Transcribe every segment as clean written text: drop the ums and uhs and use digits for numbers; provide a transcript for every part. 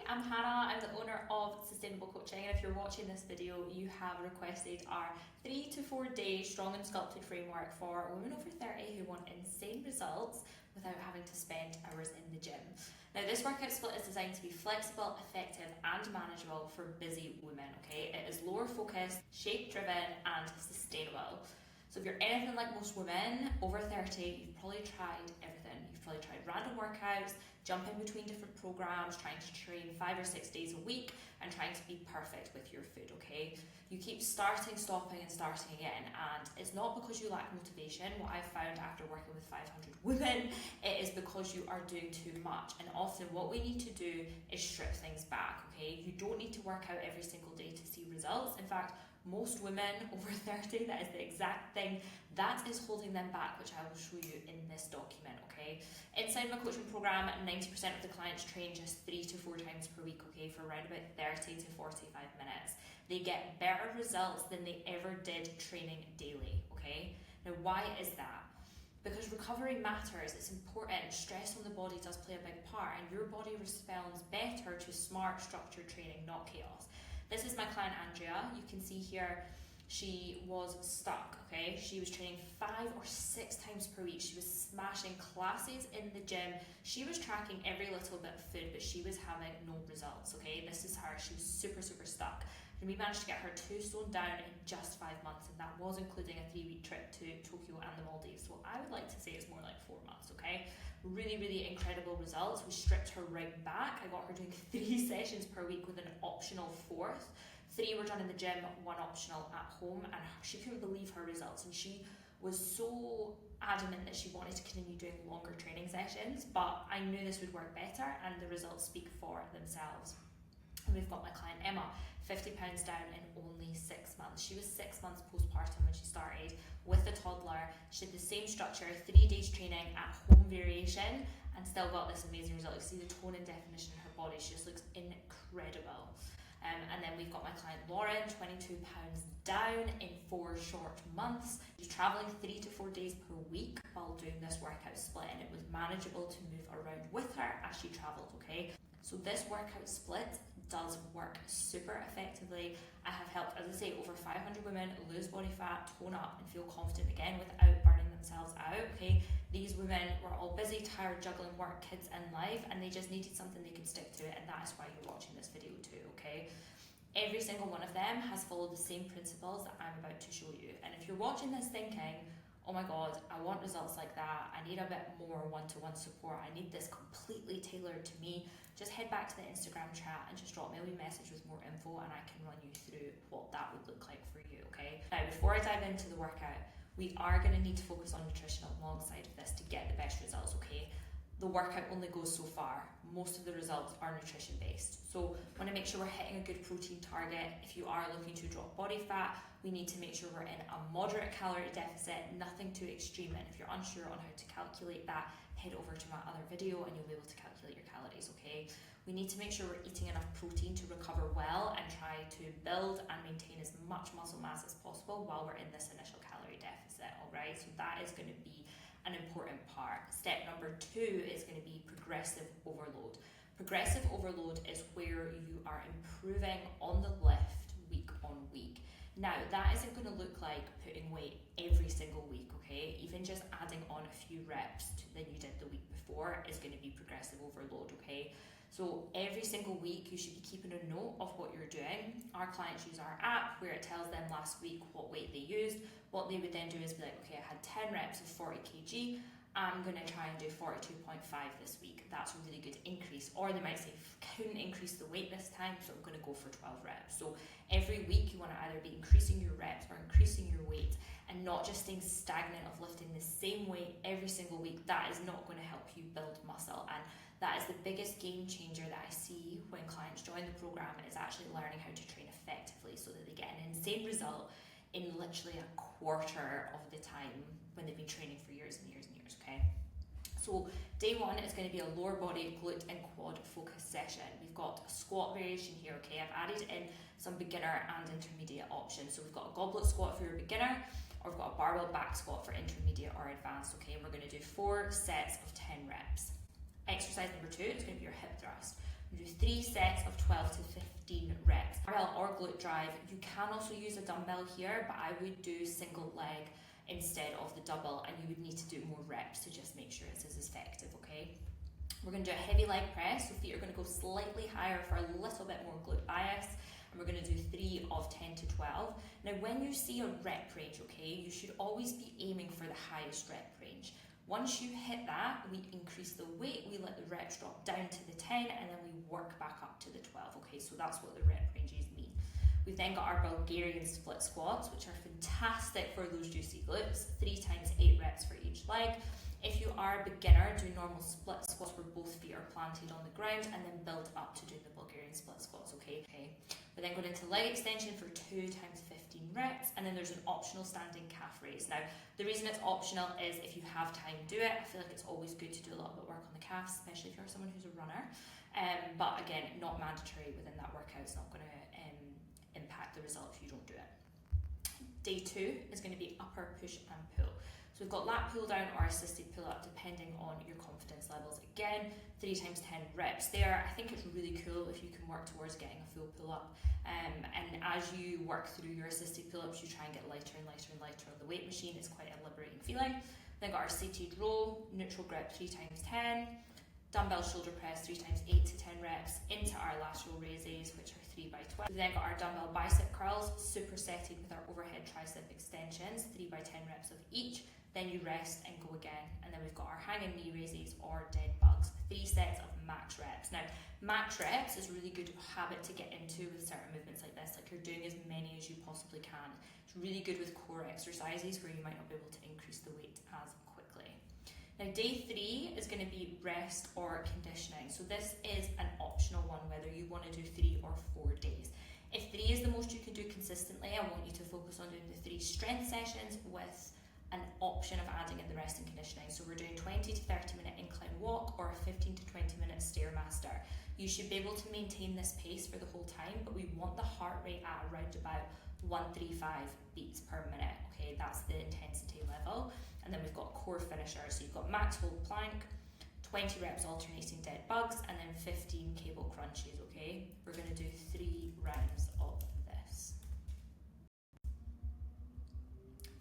I'm Hannah. I'm the owner of Sustainable Coaching, and if you're watching this video, you have requested our 3 to 4 day Strong and Sculpted framework for women over 30 who want insane results without having to spend hours in the gym. Now, this workout split is designed to be flexible, effective, and manageable for busy women, okay? It is lower focused, shape driven, and sustainable. So if you're anything like most women over 30, you've probably tried everything. You've probably tried random workouts, jumping between different programs, trying to train 5 or 6 days a week, and trying to be perfect with your food, okay? You keep starting, stopping, and starting again, and it's not because you lack motivation. What I've found after working with 500 women, it is because you are doing too much, and often what we need to do is strip things back, okay? You don't need to work out every single day to see results. In fact, most women over 30, that is the exact thing that is holding them back, which I will show you in this document, okay? Inside my coaching program, 90% of the clients train just 3 to 4 times per week, okay, for around about 30 to 45 minutes. They get better results than they ever did training daily, okay? Now, why is that? Because recovery matters, it's important. Stress on the body does play a big part, and your body responds better to smart, structured training, not chaos. This is my client Andrea. You can see here she was stuck, okay? She was training 5 or 6 times per week. She was smashing classes in the gym. She was tracking every little bit of food, but she was having no results, okay? This is her. She was super, super stuck. And we managed to get her 2 stone down in just 5 months, and that was including a 3-week trip to Tokyo and the Maldives. So I would like to say it's more like 4 months, okay? Really, really incredible results. We stripped her right back. I got her doing 3 sessions per week with an optional 4th. 3 were done in the gym, 1 optional at home, and she couldn't believe her results. And she was so adamant that she wanted to continue doing longer training sessions, but I knew this would work better, and the results speak for themselves. And we've got my client Emma, 50 pounds down in only 6 months. She was 6 months postpartum when she started with a toddler. She did the same structure, 3 days training at home variation, and still got this amazing result. You see the tone and definition in her body. She just looks incredible. And then we've got my client Lauren, 22 pounds down in 4 short months. She's traveling 3 to 4 days per week while doing this workout split, and it was manageable to move around with her as she traveled, okay? So this workout split does work super effectively. I have helped, as I say, over 500 women lose body fat, tone up, and feel confident again without burning themselves out, okay? These women were all busy, tired, juggling work, kids, and life, and they just needed something they could stick to, and that is why you're watching this video too, okay? Every single one of them has followed the same principles that I'm about to show you. And if you're watching this thinking, oh my God, I want results like that, I need a bit more one-to-one support, I need this completely tailored to me, just head back to the Instagram chat and just drop me a wee message with more info, and I can run you through what that would look like for you, okay? Now, before I dive into the workout, we are going to need to focus on nutrition alongside of this to get the best results, okay? The workout only goes so far. Most of the results are nutrition based. So we want to make sure we're hitting a good protein target. If you are looking to drop body fat, we need to make sure we're in a moderate calorie deficit, nothing too extreme. And if you're unsure on how to calculate that, head over to my other video and you'll be able to calculate your calories, okay? We need to make sure we're eating enough protein to recover well and try to build and maintain as much muscle mass as possible while we're in this initial calorie deficit, all right? So that is going to be an important part. Step number 2 is going to be progressive overload. Progressive overload is where you are improving on the lift week on week. Now, that isn't going to look like putting weight every single week, okay? Even just adding on a few reps than you did the week before is going to be progressive overload, okay? So every single week you should be keeping a note of what you're doing. Our clients use our app where it tells them last week what weight they used. What they would then do is be like, okay, I had 10 reps of 40 kg. I'm going to try and do 42.5 this week. That's a really good increase. Or they might say, couldn't increase the weight this time, so I'm going to go for 12 reps. So every week you want to either be increasing your reps or increasing your weight, and not just staying stagnant of lifting the same weight every single week. That is not going to help you build muscle, and that is the biggest game changer that I see when clients join the program, is actually learning how to train effectively so that they get an insane result in literally a quarter of the time when they've been training for years and years and years, okay? So day 1 is going to be a lower body, glute and quad focus session. We've got a squat variation here, okay? I've added in some beginner and intermediate options. So we've got a goblet squat for your beginner, or we've got a barbell back squat for intermediate or advanced, okay? And we're going to do 4 sets of 10 reps. Exercise number 2 is going to be your hip thrust. We do 3 sets of 12 to 15 reps. Barbell or glute drive, you can also use a dumbbell here, but I would do single leg instead of the double, and you would need to do more reps to just make sure it's as effective, okay? We're going to do a heavy leg press, so feet are going to go slightly higher for a little bit more glute bias, and we're going to do 3 of 10 to 12. Now when you see a rep range, okay, you should always be aiming for the highest rep range. Once you hit that, we increase the weight, we let the reps drop down to the 10, and then we work back up to the 12, okay, so that's what the rep ranges mean. We've then got our Bulgarian split squats, which are fantastic for those juicy glutes, 3 times 8 reps for each leg. If you are a beginner, do normal split squats where both feet are planted on the ground, and then build up to doing the Bulgarian split squats, okay? We're then going into leg extension for 2 times 15 reps, and then there's an optional standing calf raise. Now, the reason it's optional is if you have time, do it. I feel like it's always good to do a little bit of work on the calves, especially if you're someone who's a runner. But again, not mandatory within that workout. It's not going to impact the result if you don't do it. Day 2 is going to be upper push and pull. So we've got lat pull down or assisted pull up depending on your confidence levels. Again, 3 times 10 reps there. I think it's really cool if you can work towards getting a full pull up. And as you work through your assisted pull ups, you try and get lighter and lighter and lighter on the weight machine. It's quite a liberating feeling. Then got our seated row, neutral grip 3 times 10. Dumbbell shoulder press 3 times 8 to 10 reps into our lateral raises, which are 3 by 12. We've then got our dumbbell bicep curls supersetted with our overhead tricep extensions, 3 by 10 reps of each. Then you rest and go again. And then we've got our hanging knee raises or dead bugs, 3 sets of max reps. Now, max reps is a really good habit to get into with certain movements like this, like you're doing as many as you possibly can. It's really good with core exercises where you might not be able to increase the weight as quickly. Now, day 3 is going to be rest or conditioning. So this is an optional one, whether you want to do 3 or 4 days. If 3 is the most you can do consistently, I want you to focus on doing the 3 strength sessions with an option of adding in the rest and conditioning. So we're doing 20 to 30 minute incline walk or a 15 to 20 minute Stairmaster. You should be able to maintain this pace for the whole time, but we want the heart rate at around about 135 beats per minute. Okay, that's the intensity level. And then we've got core finishers. So you've got max hold plank, 20 reps alternating dead bugs, and then 15 cable crunches, okay? We're going to do 3 rounds of this.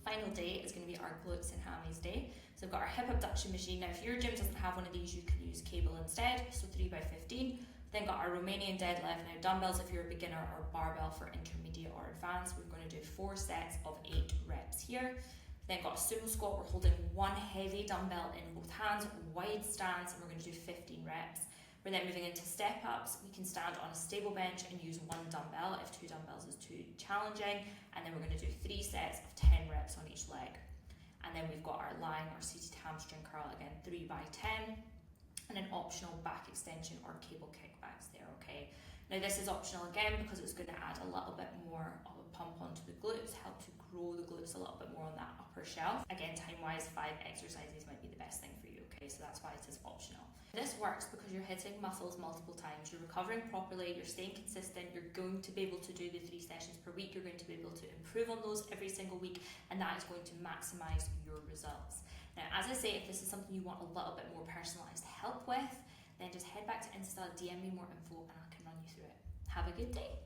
Final day is going to be our glutes and hammies day. So we've got our hip abduction machine. Now, if your gym doesn't have one of these, you can use cable instead, so 3 by 15. Then got our Romanian deadlift. Now, dumbbells if you're a beginner, or barbell for intermediate or advanced. We're going to do 4 sets of 8 reps here. Then got a sumo squat. We're holding 1 heavy dumbbell in both hands, wide stance, and we're going to do 15 reps. We're then moving into step ups. We can stand on a stable bench and use 1 dumbbell if 2 dumbbells is too challenging. And then we're going to do 3 sets of 10 reps on each leg. And then we've got our lying or seated hamstring curl, again 3 by 10. And an optional back extension or cable kickbacks there, okay? Now this is optional again because it's going to add a little bit more of a pump onto the glutes, help to grow the glutes a little bit more on that upper shelf. Again, time-wise, 5 exercises might be the best thing for you, okay? So that's why it is optional. This works because you're hitting muscles multiple times, you're recovering properly, you're staying consistent, you're going to be able to do the 3 sessions per week, you're going to be able to improve on those every single week, and that is going to maximise your results. Now, as I say, if this is something you want a little bit more personalised help with, then just head back to Insta, DM me more info, and I can run you through it. Have a good day.